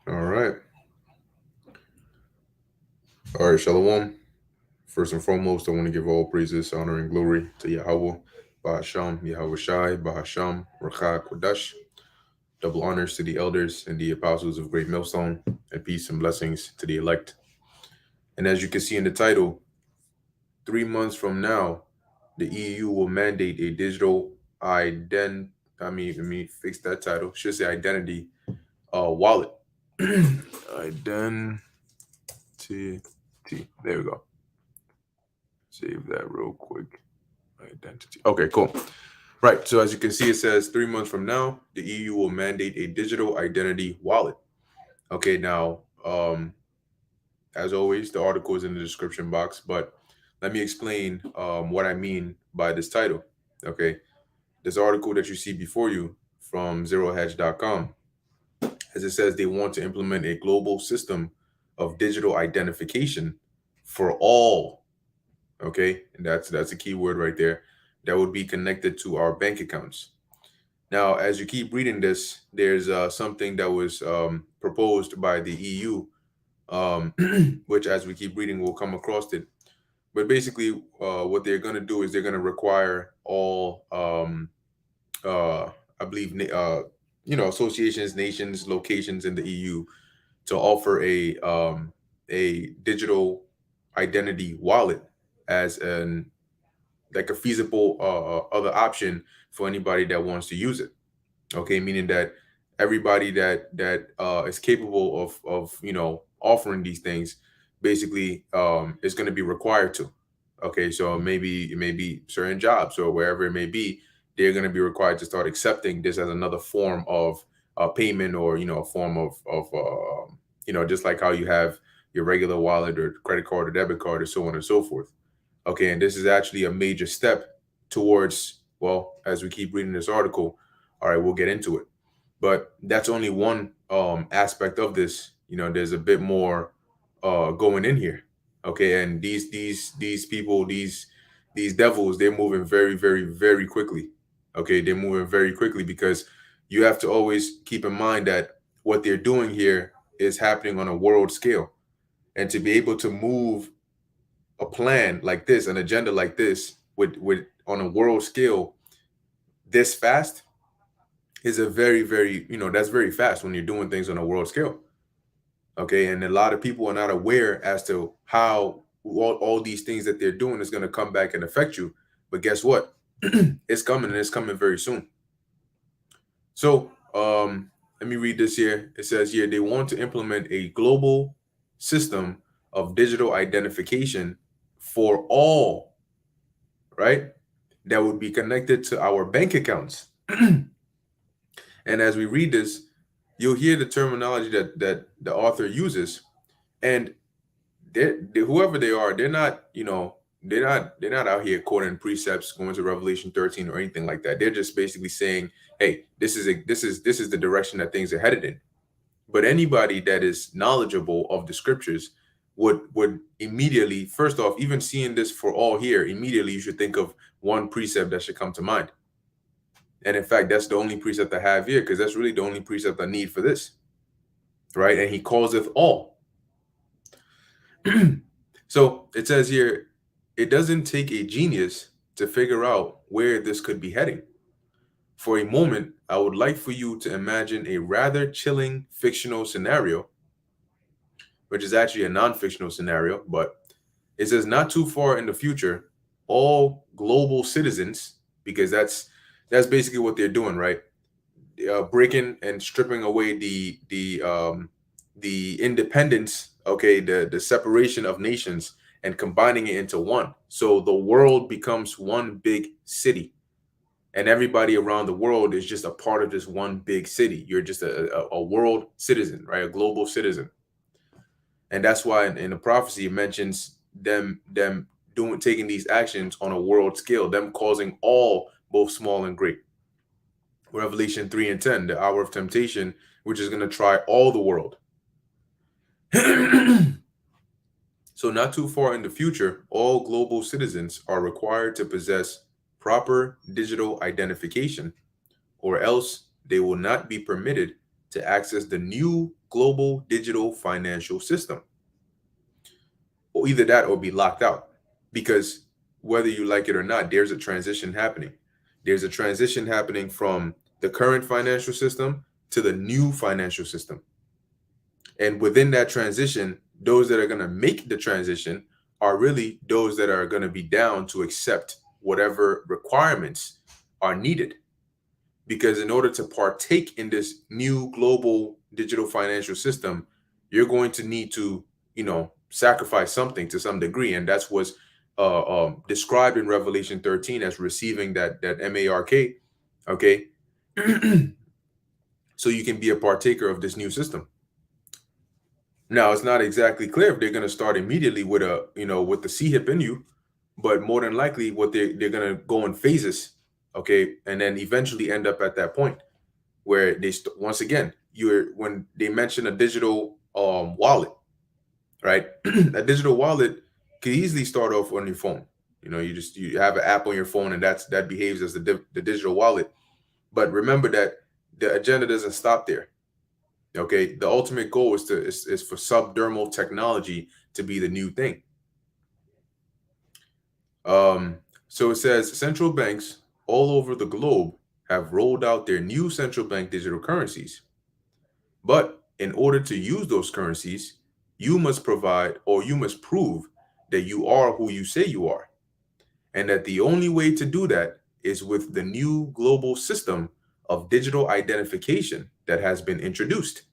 All right. All right, Shalom. First and foremost, I want to give all praises, honor, and glory to Yahweh, Bahasham, Yahweh Shai, Bahasham, Racha Kodash. Double honors to the elders and the apostles of Great Millstone, and peace and blessings to the elect. And as you can see in the title, 3 months from now, the EU will mandate a digital let me fix that title. Should say identity wallet. Identity. There we go. Save that real quick. Identity. Okay, cool. Right. So as you can see, it says 3 months from now, the EU will mandate a digital identity wallet. Okay, now, as always, the article is in the description box, but let me explain what I mean by this title. Okay, this article that you see before you from zerohedge.com, as it says, they want to implement a global system of digital identification for all. Okay, and that's a key word right there. That would be connected to our bank accounts. Now, as you keep reading this, there's something that was proposed by the EU, which, as we keep reading, we'll come across it. But basically, what they're going to do is they're going to require all, I believe, associations, nations, locations in the EU to offer a digital identity wallet as an like a feasible other option for anybody that wants to use it. Okay, meaning that everybody that is capable of offering these things basically is going to be required to. Okay, so maybe it may be certain jobs or wherever it may be, they're going to be required to start accepting this as another form of payment, or a form of just like how you have your regular wallet or credit card or debit card or so on and so forth. Okay, and this is actually a major step towards, well, as we keep reading this article, all right, we'll get into it. But that's only one aspect of this. There's a bit more going in here. Okay, and these people, these devils, they're moving very, very, very quickly. Okay, they're moving very quickly because you have to always keep in mind that what they're doing here is happening on a world scale. And to be able to move a plan like this, an agenda like this, with on a world scale this fast, is a very, very, that's very fast when you're doing things on a world scale. Okay, and a lot of people are not aware as to how all these things that they're doing is going to come back and affect you. But guess what? It's coming, and it's coming very soon. So let me read this here. It says here they want to implement a global system of digital identification for all, right? That would be connected to our bank accounts. And as we read this, you'll hear the terminology that the author uses, and whoever they are, they're not, they're not out here quoting precepts, going to Revelation 13 or anything like that. They're just basically saying, hey, this is the direction that things are headed in. But anybody that is knowledgeable of the scriptures would immediately, first off, even seeing this for all here, immediately you should think of one precept that should come to mind. And in fact, that's the only precept I have here, because that's really the only precept I need for this. Right? And he calls it all. So it says here, it doesn't take a genius to figure out where this could be heading. For a moment, I would like for you to imagine a rather chilling fictional scenario, which is actually a non-fictional scenario, but it says not too far in the future, all global citizens, because that's basically what they're doing, right? Breaking and stripping away the independence, okay, the separation of nations, and combining it into one. So the world becomes one big city, and everybody around the world is just a part of this one big city. You're just a world citizen, right? A global citizen. And that's why in the prophecy it mentions them taking these actions on a world scale, them causing all, both small and great. Revelation 3 and 10, the hour of temptation, which is going to try all the world. So not too far in the future, all global citizens are required to possess proper digital identification, or else they will not be permitted to access the new global digital financial system. Or either that or be locked out. Because whether you like it or not, there's a transition happening. There's a transition happening from the current financial system to the new financial system. And within that transition, those that are going to make the transition are really those that are going to be down to accept whatever requirements are needed. Because in order to partake in this new global digital financial system, you're going to need to, sacrifice something to some degree. And that's what's described in Revelation 13 as receiving that mark. Okay. So you can be a partaker of this new system. Now, it's not exactly clear if they're going to start immediately with with the CHIP in you, but more than likely what they're going to go in phases. Okay. And then eventually end up at that point where once again, when they mention a digital wallet, right? A digital wallet could easily start off on your phone. You have an app on your phone, and that behaves as the digital wallet. But remember that the agenda doesn't stop there. Okay, the ultimate goal is for subdermal technology to be the new thing. So it says central banks all over the globe have rolled out their new central bank digital currencies. But in order to use those currencies, you must provide, or you must prove, that you are who you say you are. And that the only way to do that is with the new global system of digital identification that has been introduced.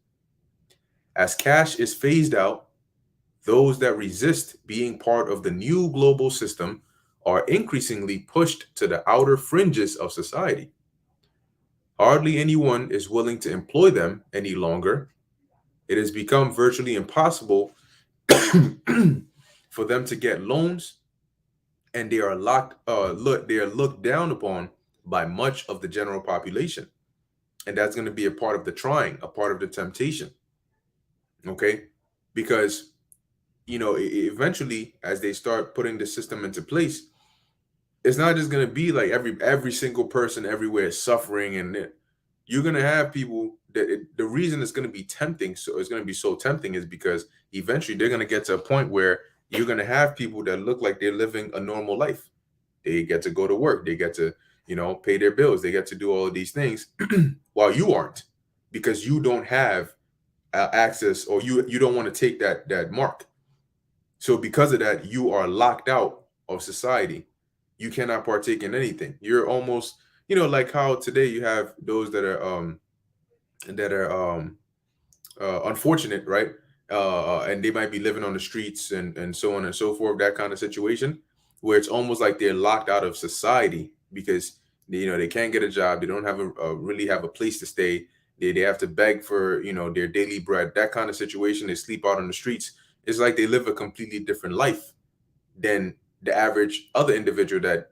As cash is phased out, those that resist being part of the new global system are increasingly pushed to the outer fringes of society. Hardly anyone is willing to employ them any longer. It has become virtually impossible for them to get loans, and they are looked down upon by much of the general population. And that's going to be a part of the trying, a part of the temptation. Okay? Because eventually, as they start putting the system into place, it's not just going to be like every single person everywhere is suffering, and you're going to have people that the reason it's going to be tempting, so it's going to be so tempting, is because eventually they're going to get to a point where you're going to have people that look like they're living a normal life. They get to go to work, they get to pay their bills, they get to do all of these things while you aren't, because you don't have access, or you don't want to take that mark. So because of that, you are locked out of society. You cannot partake in anything. You're almost, like how today you have those that are unfortunate, right? And they might be living on the streets and so on and so forth, that kind of situation, where it's almost like they're locked out of society because they can't get a job, they don't have really have a place to stay, they have to beg for their daily bread, that kind of situation. They sleep out on the streets. It's like they live a completely different life than the average other individual that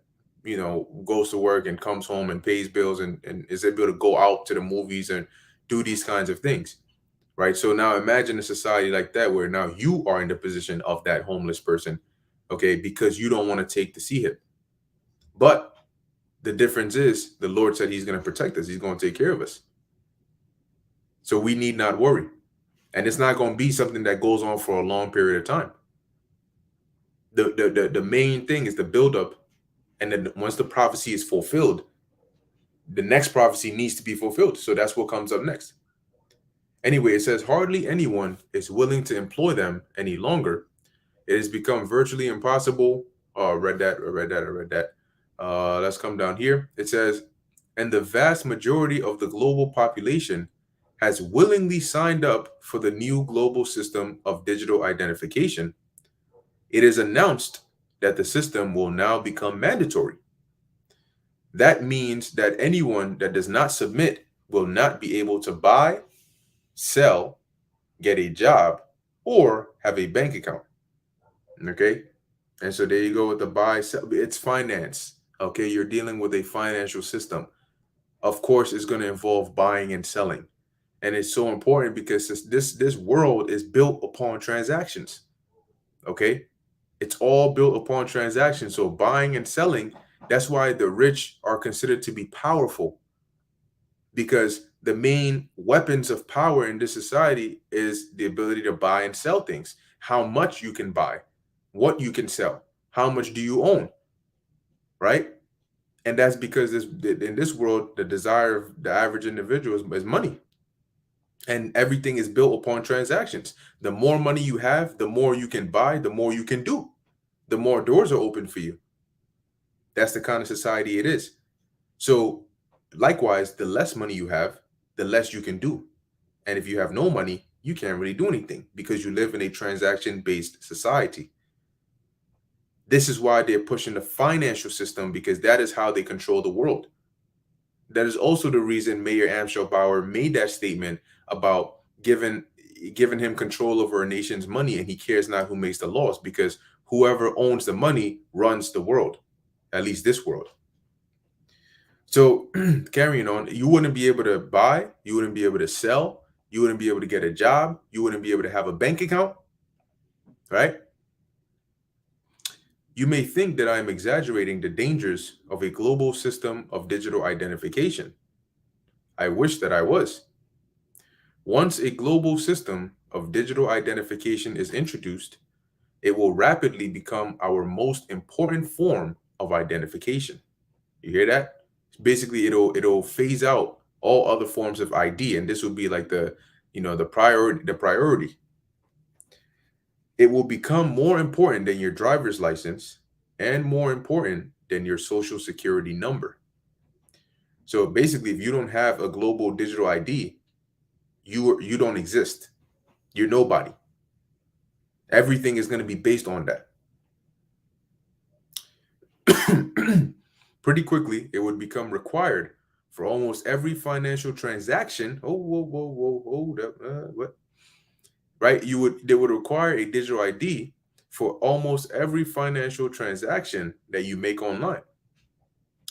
goes to work and comes home and pays bills and is able to go out to the movies and do these kinds of things, right? So now imagine a society like that where now you are in the position of that homeless person, okay, because you don't want to take the CHIP. But the difference is the Lord said he's going to protect us, he's going to take care of us, so we need not worry. And it's not going to be something that goes on for a long period of time. The main thing is the buildup, and then once the prophecy is fulfilled, the next prophecy needs to be fulfilled. So that's what comes up next. Anyway, it says hardly anyone is willing to employ them any longer. It has become virtually impossible. Oh, I read that. Let's come down here. It says, and the vast majority of the global population has willingly signed up for the new global system of digital identification. It is announced that the system will now become mandatory. That means that anyone that does not submit will not be able to buy, sell, get a job, or have a bank account. Okay? And so there you go with the buy, sell. It's finance. Okay? You're dealing with a financial system. of course, is going to involve buying and selling. And it's so important because this world is built upon transactions. Okay, it's all built upon transactions. So buying and selling, that's why the rich are considered to be powerful, because the main weapons of power in this society is the ability to buy and sell things. How much you can buy, what you can sell, how much do you own, right? And that's because in this world, the desire of the average individual is money, and everything is built upon transactions. The more money you have, the more you can buy, the more you can do, the more doors are open for you. That's the kind of society it is. So likewise, the less money you have, the less you can do. And if you have no money, you can't really do anything because you live in a transaction-based society. This is why they're pushing the financial system, because that is how they control the world. That is also the reason Mayor Amschel Bauer made that statement about giving him control over a nation's money, and he cares not who makes the laws, because whoever owns the money runs the world, at least this world. So carrying on, you wouldn't be able to buy, you wouldn't be able to sell, you wouldn't be able to get a job, you wouldn't be able to have a bank account, right? You may think that I am exaggerating the dangers of a global system of digital identification. I wish that I was. Once a global system of digital identification is introduced, it will rapidly become our most important form of identification. You hear that? Basically, it'll phase out all other forms of ID, and this will be like the priority. It will become more important than your driver's license and more important than your social security number. So basically, if you don't have a global digital ID, you don't exist. You're nobody. Everything is going to be based on that. Pretty quickly, it would become required for almost every financial transaction. Oh, whoa, whoa, whoa, hold up. What? Right? They would require a digital ID for almost every financial transaction that you make online.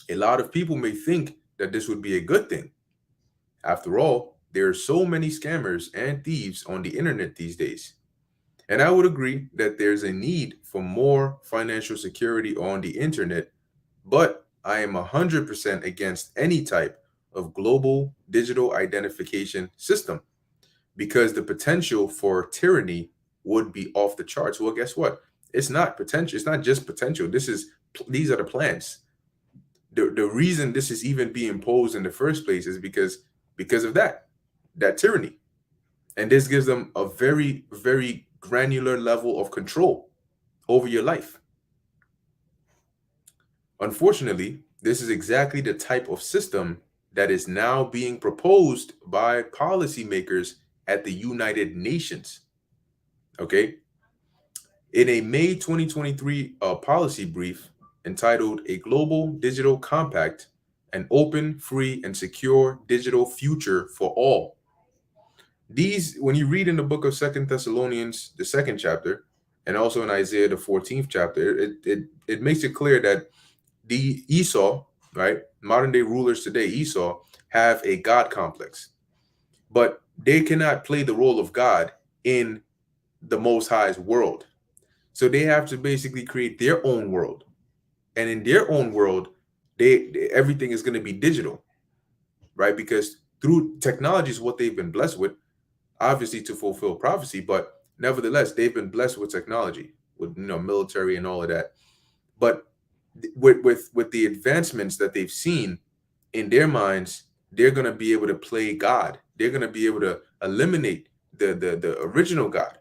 A lot of people may think that this would be a good thing. After all, there are so many scammers and thieves on the internet these days. And I would agree that there's a need for more financial security on the internet, but I am 100% against any type of global digital identification system, because the potential for tyranny would be off the charts. Well, guess what? It's not potential. It's not just potential. These are the plans. The reason this is even being imposed in the first place is because of that tyranny. And this gives them a very, very granular level of control over your life. Unfortunately, this is exactly the type of system that is now being proposed by policymakers at the United Nations. Okay. In a May 2023 policy brief entitled A Global Digital Compact, an open, free, and secure digital future for all. These, when you read in the book of Second Thessalonians, the second chapter, and also in Isaiah, the 14th chapter, it makes it clear that the Esau, right, modern day rulers today, Esau, have a God complex, but they cannot play the role of God in the Most High's world. So they have to basically create their own world, and in their own world, everything is going to be digital, right? Because through technology is what they've been blessed with, obviously to fulfill prophecy, but nevertheless, they've been blessed with technology, with military and all of that. But with the advancements that they've seen in their minds, they're going to be able to play God. They're going to be able to eliminate the original God,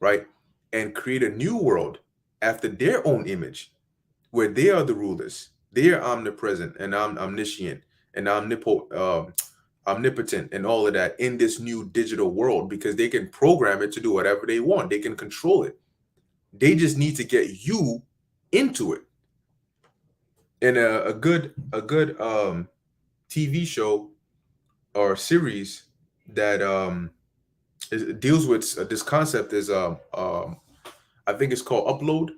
right? And create a new world after their own image, where they are the rulers. They are omnipresent and omniscient and omnipotent and all of that in this new digital world, because they can program it to do whatever they want. They can control it. They just need to get you into it. And a good TV show or series that deals with this concept is I think it's called Upload.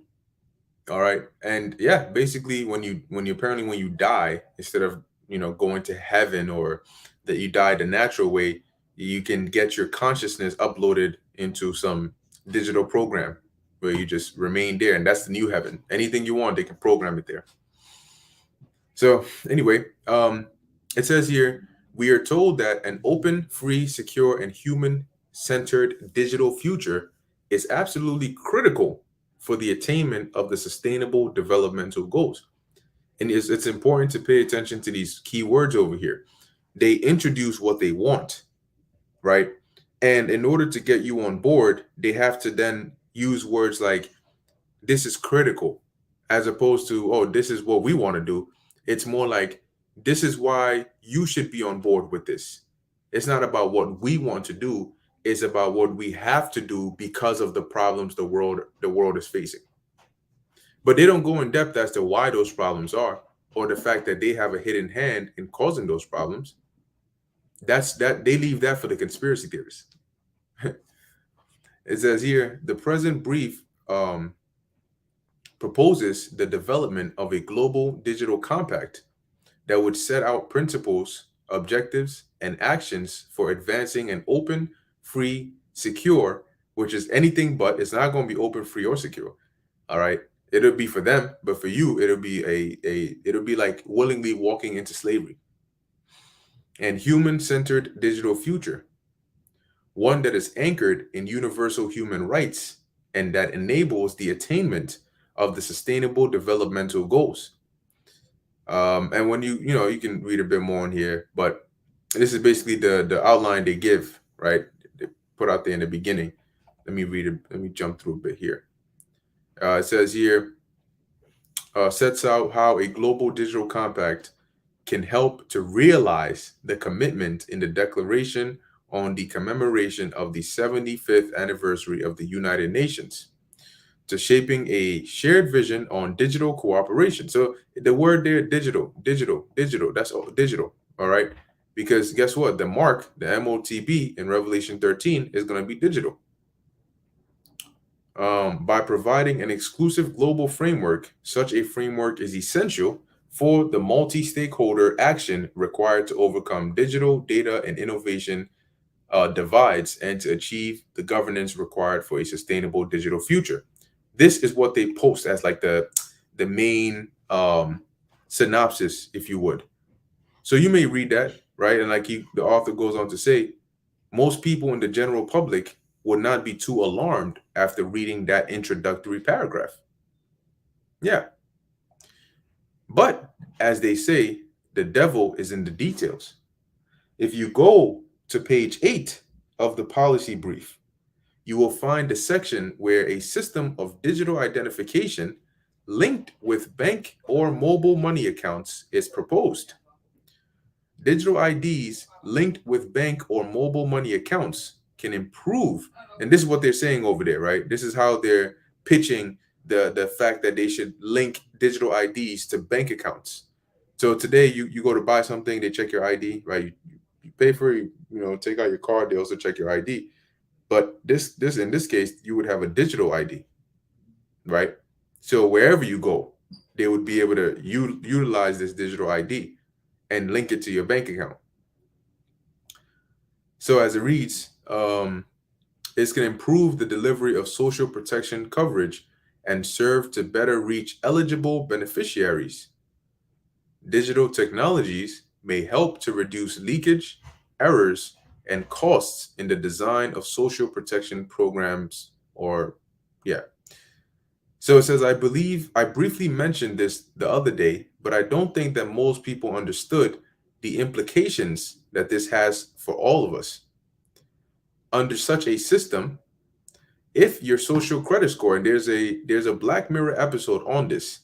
All right. And yeah, basically when you die, instead of going to heaven, or that you died a natural way. You can get your consciousness uploaded into some digital program where you just remain there, and that's the new heaven. Anything you want, they can program it there. So anyway, it says here, we are told that an open, free, secure, and human-centered digital future is absolutely critical for the attainment of the sustainable developmental goals. And it's important to pay attention to these key words over here. They introduce what they want, right? And in order to get you on board, they have to then use words like, this is critical, as opposed to, oh, this is what we want to do. It's more like, this is why you should be on board with this. It's not about what we want to do, it's about what we have to do because of the problems the world is facing. But they don't go in depth as to why those problems are, or the fact that they have a hidden hand in causing those problems. That's that They leave that for the conspiracy theorists. It says here, the present brief proposes the development of a global digital compact that would set out principles, objectives, and actions for advancing an open, free, secure, which is anything but, it's not going to be open, free, or secure. All right. It'll be for them, but for you, it'll be like willingly walking into slavery. And human-centered digital future, one that is anchored in universal human rights and that enables the attainment of the sustainable developmental goals. And when you can read a bit more in here, but this is basically the outline they give, right? They put out there in the beginning. Let me read it. Let me jump through a bit here. It says here, sets out how a global digital compact can help to realize the commitment in the Declaration on the commemoration of the 75th anniversary of the United Nations to shaping a shared vision on digital cooperation. So the word there, digital, digital, digital, that's all digital. All right. Because guess what? The mark, the MOTB in Revelation 13 is going to be digital. By providing an exclusive global framework, such a framework is essential for the multi-stakeholder action required to overcome digital data and innovation divides and to achieve the governance required for a sustainable digital future. This is what they post as like the main synopsis, if you would. So you may read that, right? And like the author goes on to say, most people in the general public would not be too alarmed after reading that introductory paragraph. Yeah. But as they say, the devil is in the details. If you go to page 8 of the policy brief, you will find a section where a system of digital identification linked with bank or mobile money accounts is proposed. Digital IDs linked with bank or mobile money accounts can improve. And this is what they're saying over there, right? This is how they're pitching the fact that they should link digital IDs to bank accounts. So today you go to buy something, they check your ID, right? You pay for it, take out your card, they also check your ID. But this in this case, you would have a digital ID, right? So wherever you go, they would be able to utilize this digital ID and link it to your bank account. So as it reads, it's going to improve the delivery of social protection coverage and serve to better reach eligible beneficiaries. Digital technologies may help to reduce leakage, errors, and costs in the design of social protection programs. Or, yeah. So it says, I believe I briefly mentioned this the other day, but I don't think that most people understood the implications that this has for all of us. Under such a system, if your social credit score, and there's a Black Mirror episode on this.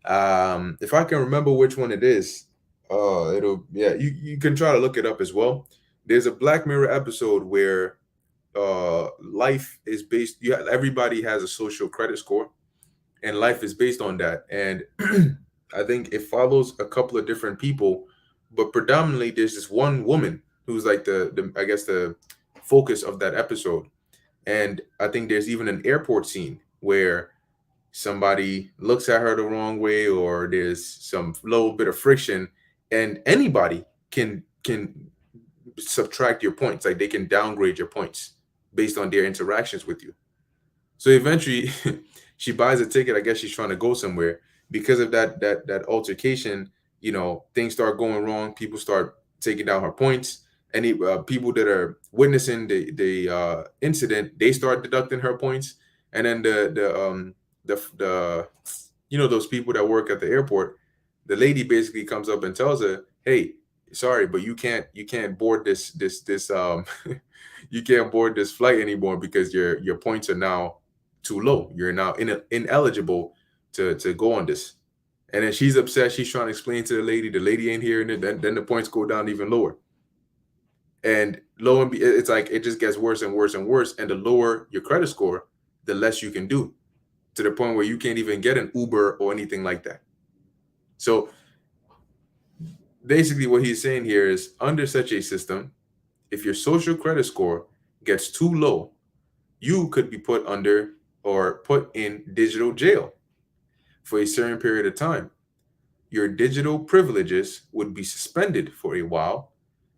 If I can remember which one it is, you can try to look it up as well. There's a Black Mirror episode where life is based, everybody has a social credit score, and life is based on that. And I think it follows a couple of different people, but predominantly there's this one woman who's like the I guess the focus of that episode. And I think there's even an airport scene where somebody looks at her the wrong way, or there's some little bit of friction, and anybody can subtract your points. Like they can downgrade your points based on their interactions with you. So eventually, she buys a ticket. I guess she's trying to go somewhere. Because of that altercation, things start going wrong. People start taking down her points. Any people that are witnessing the incident, they start deducting her points. And then the those people that work at the airport, the lady basically comes up and tells her, "Hey, sorry, but you can't board this you can't board this flight anymore because your points are now too low. You're now ineligible to go on this." And then she's upset. She's trying to explain to the lady. The lady ain't here, and then the points go down even lower. And lo and it's like it just gets worse and worse and worse. And the lower your credit score, the less you can do, to the point where you can't even get an Uber or anything like that. So basically, what he's saying here is, under such a system, if your social credit score gets too low, you could be put under or put in digital jail for a certain period of time. Your digital privileges would be suspended for a while,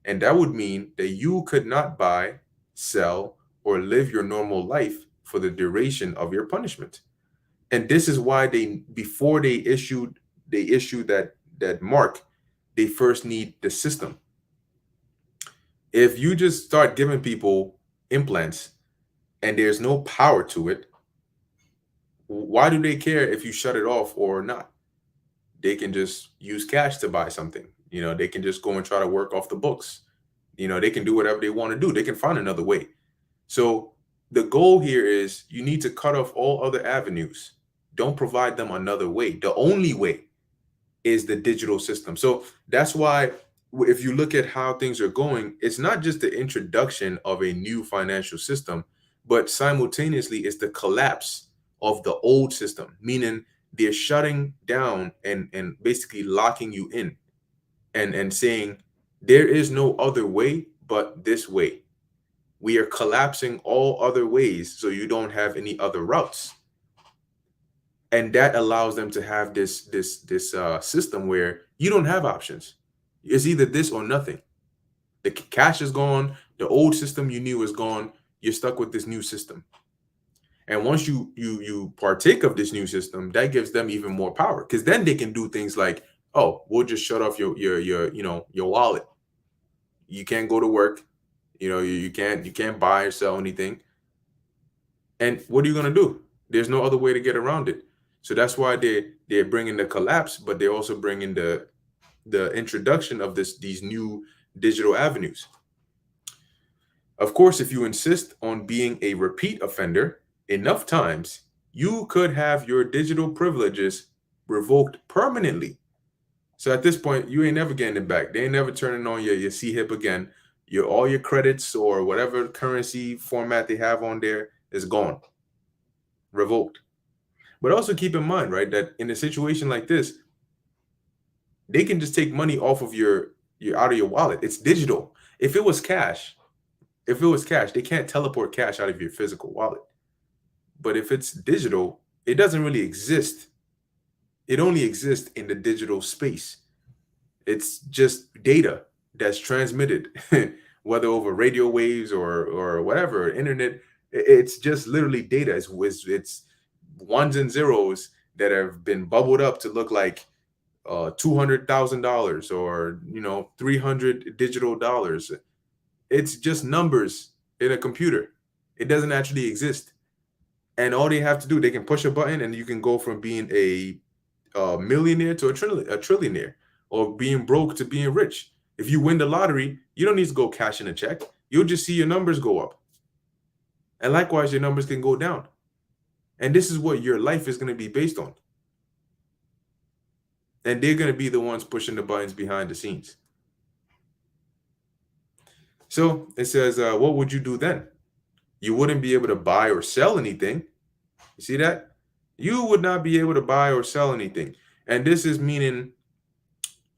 and that would mean that you could not buy, sell, or live your normal life for the duration of your punishment. And this is why before they issued that mark, they first need the system. If you just start giving people implants and there's no power to it, why do they care if you shut it off or not? They can just use cash to buy something. They can just go and try to work off the books. They can do whatever they want to do. They can find another way. So the goal here is you need to cut off all other avenues. Don't provide them another way. The only way is the digital system. So that's why, if you look at how things are going, it's not just the introduction of a new financial system, but simultaneously it's the collapse of the old system, meaning they're shutting down and basically locking you in, and saying there is no other way but this way. We are collapsing all other ways so you don't have any other routes. And that allows them to have this system where you don't have options. It's either this or nothing. The cash is gone. The old system you knew is gone. You're stuck with this new system. And once you partake of this new system, that gives them even more power, because then they can do things like, oh, we'll just shut off your wallet. You can't go to work. You can't buy or sell anything. And what are you gonna do? There's no other way to get around it. So that's why they're bringing the collapse, but they're also bringing the introduction of these new digital avenues. Of course, if you insist on being a repeat offender enough times, you could have your digital privileges revoked permanently. So at this point, you ain't never getting it back. They ain't never turning on your CHIP again. All your credits or whatever currency format they have on there is gone, revoked. But also keep in mind, right, that in a situation like this, they can just take money off of your out of your wallet. It's digital. If it was cash, they can't teleport cash out of your physical wallet. But if it's digital, it doesn't really exist. It only exists in the digital space. It's just data that's transmitted, whether over radio waves or whatever, internet. It's just literally data. It's ones and zeros that have been bubbled up to look like $200,000 or 300 digital dollars. It's just numbers in a computer. It doesn't actually exist. And all they have to do, they can push a button and you can go from being a millionaire to a trillionaire, or being broke to being rich. If you win the lottery, you don't need to go cash in a check. You'll just see your numbers go up. And likewise, your numbers can go down. And this is what your life is going to be based on. And they're going to be the ones pushing the buttons behind the scenes. So it says, what would you do then? You wouldn't be able to buy or sell anything. You see that? You would not be able to buy or sell anything. And this is meaning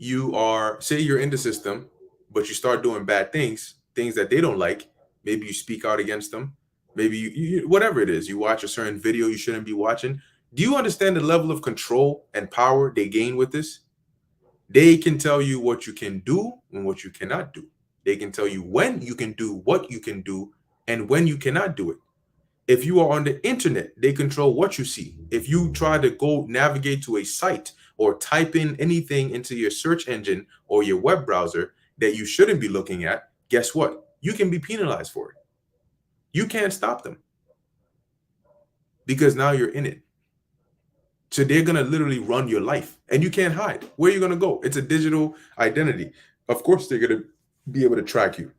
say you're in the system, but you start doing bad things that they don't like. Maybe you speak out against them. Maybe you whatever it is, you watch a certain video you shouldn't be watching. Do you understand the level of control and power they gain with this? They can tell you what you can do and what you cannot do. They can tell you when you can do what you can do and when you cannot do it. If you are on the internet, they control what you see. If you try to go navigate to a site or type in anything into your search engine or your web browser that you shouldn't be looking at, guess what? You can be penalized for it. You can't stop them because now you're in it. So they're gonna literally run your life, and you can't hide. Where are you gonna go? It's a digital identity. Of course, they're gonna be able to track you,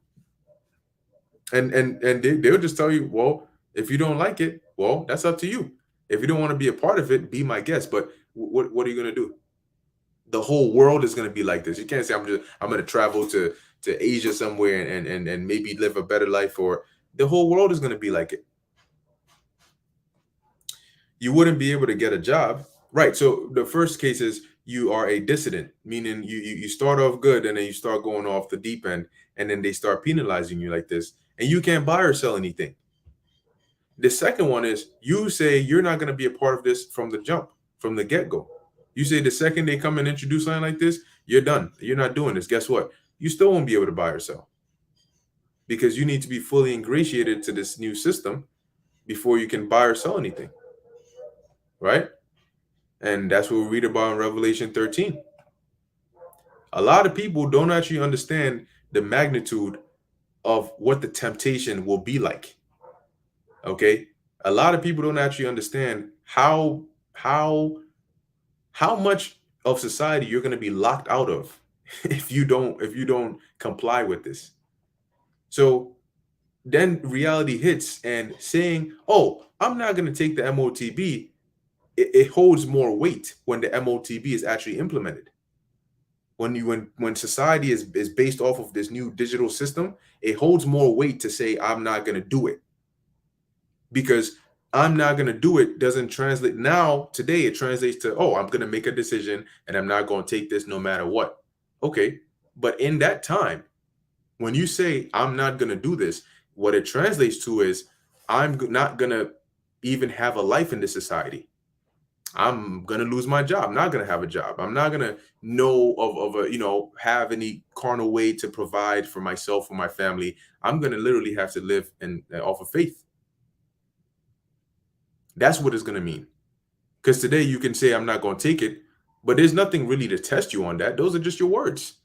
and they'll just tell you, well, if you don't like it, well, that's up to you. If you don't want to be a part of it, be my guest. But what are you gonna do? The whole world is gonna be like this. You can't say I'm gonna travel to Asia somewhere and maybe live a better life, or the whole world is gonna be like it. You wouldn't be able to get a job. Right. So the first case is you are a dissident, meaning you start off good and then you start going off the deep end, and then they start penalizing you like this, and you can't buy or sell anything. The second one is you say you're not going to be a part of this from the jump, from the get go. You say the second they come and introduce something like this, you're done. You're not doing this. Guess what? You still won't be able to buy or sell because you need to be fully ingratiated to this new system before you can buy or sell anything. Right. And that's what we read about in Revelation 13. A lot of people don't actually understand the magnitude of what the temptation will be like. Okay? A lot of people don't actually understand how how much of society you're going to be locked out of if you don't comply with this. So then reality hits, and saying, "Oh, I'm not going to take the MOTB," it holds more weight when the MOTB is actually implemented. When society is based off of this new digital system, it holds more weight to say I'm not going to do it, because I'm not going to do it doesn't translate. Now today it translates to, oh, I'm going to make a decision and I'm not going to take this no matter what. Okay, but in that time, when you say I'm not going to do this, what it translates to is not going to even have a life in this society. I'm gonna lose my job. I'm not gonna have a job. I'm not gonna know of a have any carnal way to provide for myself or my family. I'm gonna literally have to live in off of faith. That's what it's gonna mean. Because today you can say I'm not gonna take it, but there's nothing really to test you on that. Those are just your words.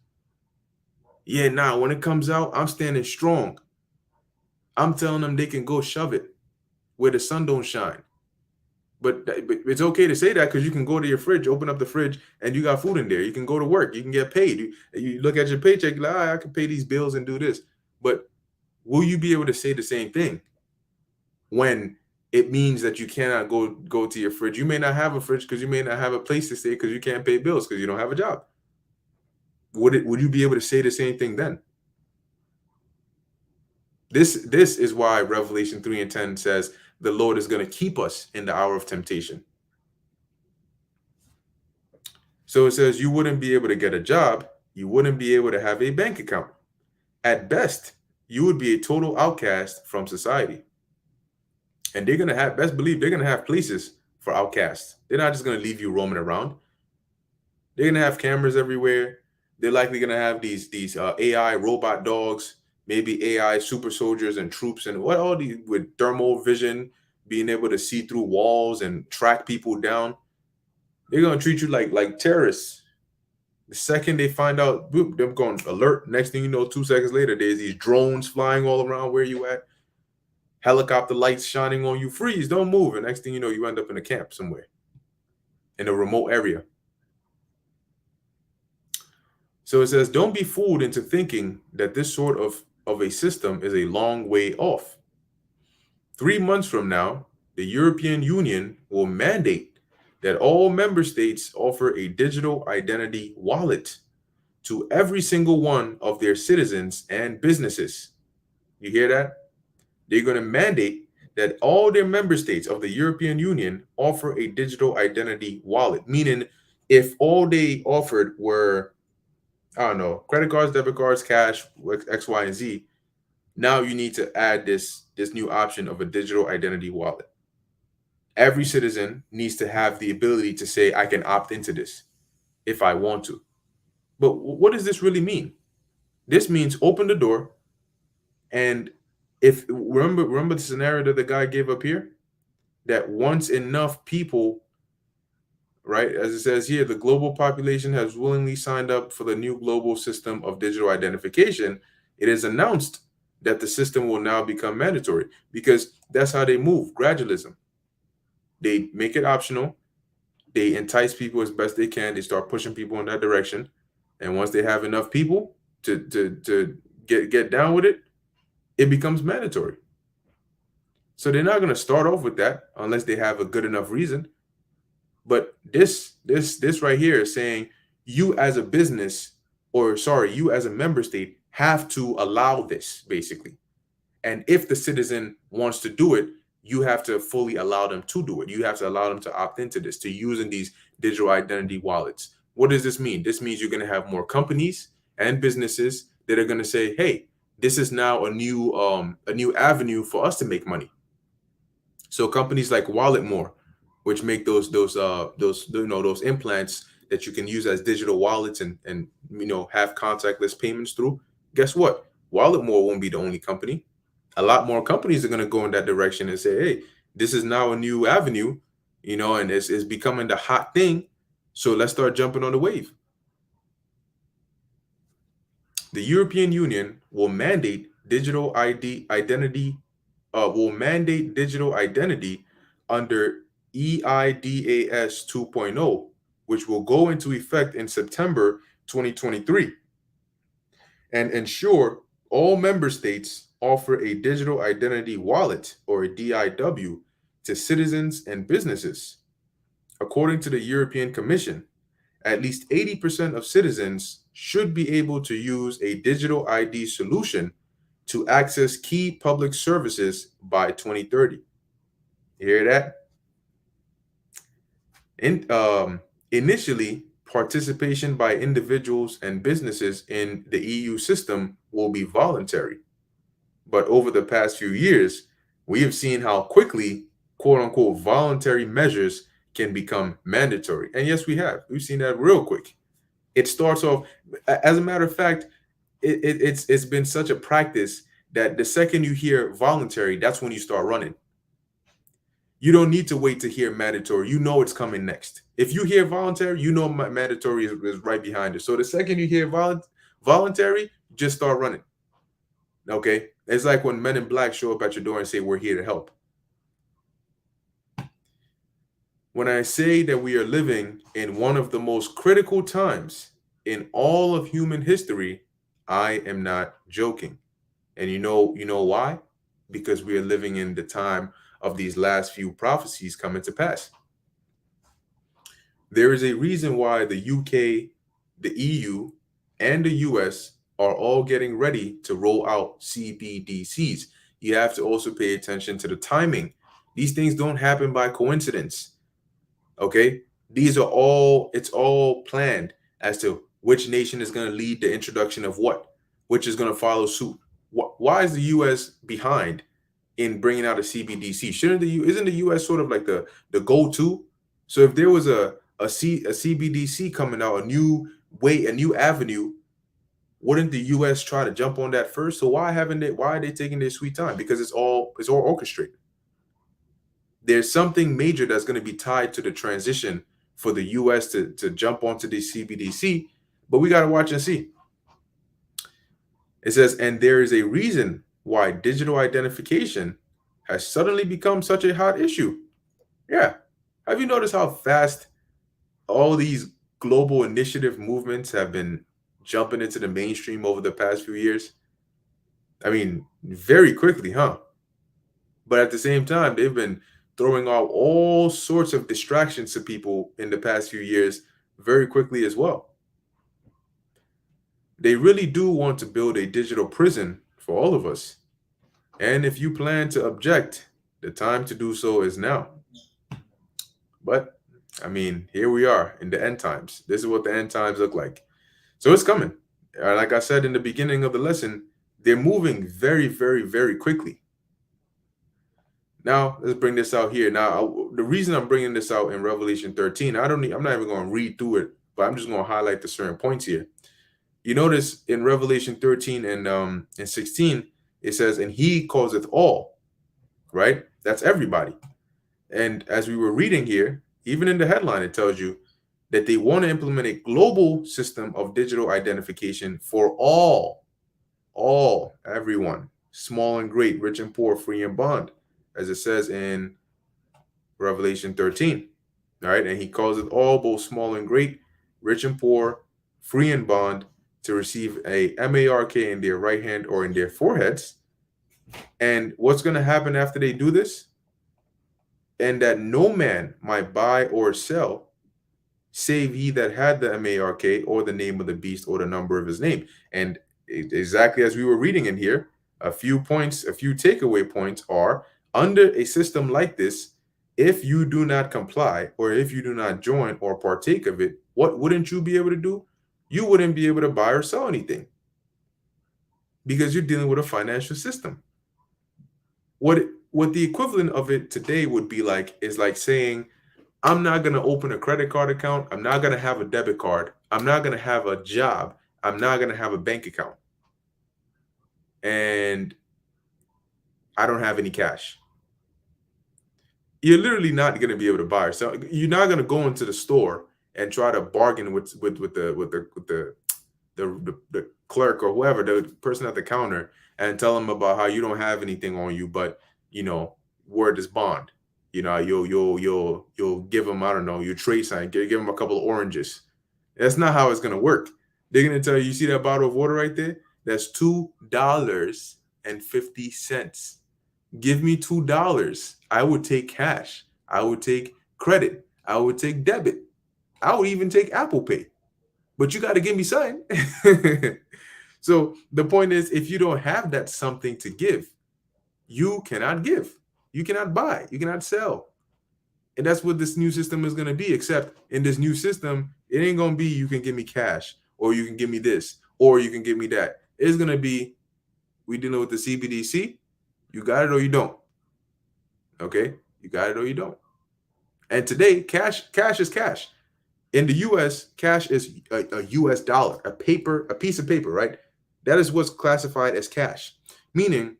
Yeah, nah. When it comes out, I'm standing strong. I'm telling them they can go shove it where the sun don't shine. But it's okay to say that because you can go to your fridge, open up the fridge, and you got food in there. You can go to work. You can get paid. You look at your paycheck, like, I can pay these bills and do this. But will you be able to say the same thing when it means that you cannot go to your fridge? You may not have a fridge because you may not have a place to stay because you can't pay bills because you don't have a job. Would you be able to say the same thing then? This is why Revelation 3 and 10 says the Lord is going to keep us in the hour of temptation. So it says you wouldn't be able to get a job. You wouldn't be able to have a bank account. At best, you would be a total outcast from society. And they're going to have, best believe, they're going to have places for outcasts. They're not just going to leave you roaming around. They're going to have cameras everywhere. They're likely going to have these AI robot dogs, maybe AI super soldiers and troops, and what all these with thermal vision, being able to see through walls and track people down. They're going to treat you like terrorists. The second they find out, boop, them going alert. Next thing you know, 2 seconds later, there's these drones flying all around where you at. Helicopter lights shining on you. Freeze, don't move. And next thing you know, you end up in a camp somewhere in a remote area. So it says, don't be fooled into thinking that this sort of a system is a long way off. 3 months from now, the European Union will mandate that all member states offer a digital identity wallet to every single one of their citizens and businesses. You hear that? They're going to mandate that all their member states of the European Union offer a digital identity wallet, meaning if all they offered were, I don't know, credit cards, debit cards, cash, X, Y, and Z, now you need to add this new option of a digital identity wallet. Every citizen needs to have the ability to say, I can opt into this if I want to. But what does this really mean? This means open the door, and if remember the scenario that the guy gave up here, that once enough people, right, as it says here, the global population has willingly signed up for the new global system of digital identification, it is announced that the system will now become mandatory, because that's how they move, gradualism. They make it optional, they entice people as best they can, they start pushing people in that direction, and once they have enough people to get down with it, it becomes mandatory. So they're not going to start off with that unless they have a good enough reason. But this right here is saying you as a business, or sorry, you as a member state have to allow this, basically. And if the citizen wants to do it, you have to fully allow them to do it. You have to allow them to opt into this, to using these digital identity wallets. What does this mean? This means you're going to have more companies and businesses that are going to say, "Hey, this is now a new avenue for us to make money." So companies like Walletmore, which make those those implants that you can use as digital wallets and have contactless payments through. Guess what? Walletmore won't be the only company. A lot more companies are going to go in that direction and say, "Hey, this is now a new avenue, and it's becoming the hot thing. So let's start jumping on the wave." The European Union will mandate digital ID identity will mandate digital identity under EIDAS 2.0, which will go into effect in September 2023, and ensure all member states offer a digital identity wallet, or a DIW, to citizens and businesses. According to the European Commission, at least 80% of citizens should be able to use a digital ID solution to access key public services by 2030. You hear that? Initially, participation by individuals and businesses in the EU system will be voluntary. But over the past few years, we have seen how quickly, quote unquote, voluntary measures can become mandatory. And yes, we have. We've seen that real quick. It starts off, as a matter of fact, it's been such a practice that the second you hear voluntary, that's when you start running. You don't need to wait to hear mandatory. You know it's coming next. If you hear voluntary, you know mandatory is right behind it. So the second you hear voluntary, just start running. Okay? It's like when Men in Black show up at your door and say, "We're here to help." When I say that we are living in one of the most critical times in all of human history, I am not joking. And you know why? Because we are living in the time of these last few prophecies coming to pass. There is a reason why the UK, the EU, and the US are all getting ready to roll out CBDCs. You have to also pay attention to the timing. These things don't happen by coincidence. Okay? It's all planned as to which nation is going to lead the introduction of what, which is going to follow suit. Why is the US behind in bringing out a CBDC? Isn't the US sort of like the go-to? So if there was a CBDC coming out, a new way, a new avenue, wouldn't the US try to jump on that first? So why are they taking their sweet time? Because it's all orchestrated. There's something major that's going to be tied to the transition for the US to jump onto the CBDC, but we got to watch and see. It says, and there is a reason why digital identification has suddenly become such a hot issue. Yeah. Have you noticed how fast all these global initiative movements have been jumping into the mainstream over the past few years? I mean, very quickly, huh? But at the same time, they've been throwing out all sorts of distractions to people in the past few years very quickly as well. They really do want to build a digital prison for all of us. And if you plan to object, the time to do so is now. But I mean, here we are in the end times. This is what the end times look like. So it's coming. Like I said in the beginning of the lesson, they're moving very, very, very quickly. Now, let's bring this out here. Now, the reason I'm bringing this out in Revelation 13, I'm not even going to read through it but I'm just going to highlight the certain points here. You notice in Revelation 13 and 16, it says, and he causeth all, right? That's everybody. And as we were reading here, even in the headline, it tells you that they want to implement a global system of digital identification for all, everyone, small and great, rich and poor, free and bond, as it says in Revelation 13. All right. And he calls it all, both small and great, rich and poor, free and bond, to receive a MARK in their right hand or in their foreheads. And what's going to happen after they do this? And that no man might buy or sell save he that had the MARK or the name of the beast or the number of his name. And exactly as we were reading in here, a few takeaway points are, under a system like this, if you do not comply or if you do not join or partake of it, what wouldn't you be able to do? You wouldn't be able to buy or sell anything because you're dealing with a financial system. What the equivalent of it today would be like is like saying, I'm not going to open a credit card account. I'm not going to have a debit card. I'm not going to have a job. I'm not going to have a bank account. And I don't have any cash. You're literally not going to be able to buy or sell. You're not going to go into the store and try to bargain with the clerk or whoever, the person at the counter, and tell them about how you don't have anything on you, but word is bond. You'll give them, I don't know, your trade sign, give them a couple of oranges. That's not how it's gonna work. They're gonna tell you, see that bottle of water right there? That's $2.50. Give me $2. I would take cash. I would take credit. I would take debit. I would even take Apple Pay. But you got to give me something. So the point is, if you don't have that something to give, you cannot give. You cannot buy. You cannot sell. And that's what this new system is going to be, except in this new system, it ain't going to be you can give me cash or you can give me this or you can give me that. It's going to be, we dealing with the CBDC. You got it or you don't. Okay? You got it or you don't. And today, cash is cash. In the US, cash is a US dollar, a piece of paper, right? That is what's classified as cash. Meaning,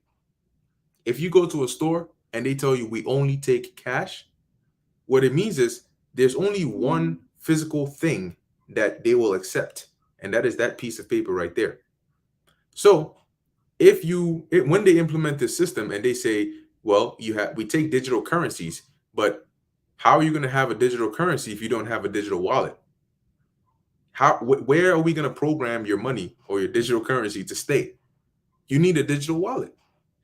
if you go to a store and they tell you we only take cash, what it means is there's only one physical thing that they will accept, and that is that piece of paper right there. So when they implement this system and they say, well, we take digital currencies, but how are you going to have a digital currency if you don't have a digital wallet? Where are we going to program your money or your digital currency to stay? You need a digital wallet.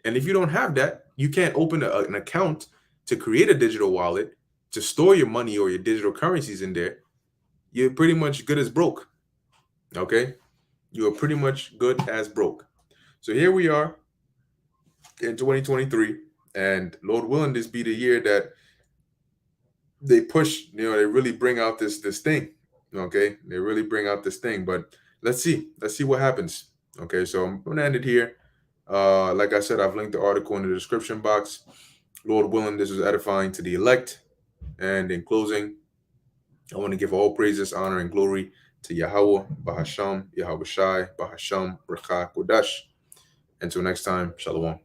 And if you don't have that, you can't open an account to create a digital wallet to store your money or your digital currencies in there. You're pretty much good as broke. Okay? You are pretty much good as broke. So here we are in 2023, and Lord willing, this be the year that they push, they really bring out this thing. Okay, they really bring out this thing. But let's see what happens. Okay, so I'm gonna end it here. Like I said, I've linked the article in the description box. Lord willing, this is edifying to the elect. And in closing, I want to give all praises, honor, and glory to Yahweh, Bahasham, Yahweh Shai, Bahasham, Rakha Kodash. Until next time, Shalom.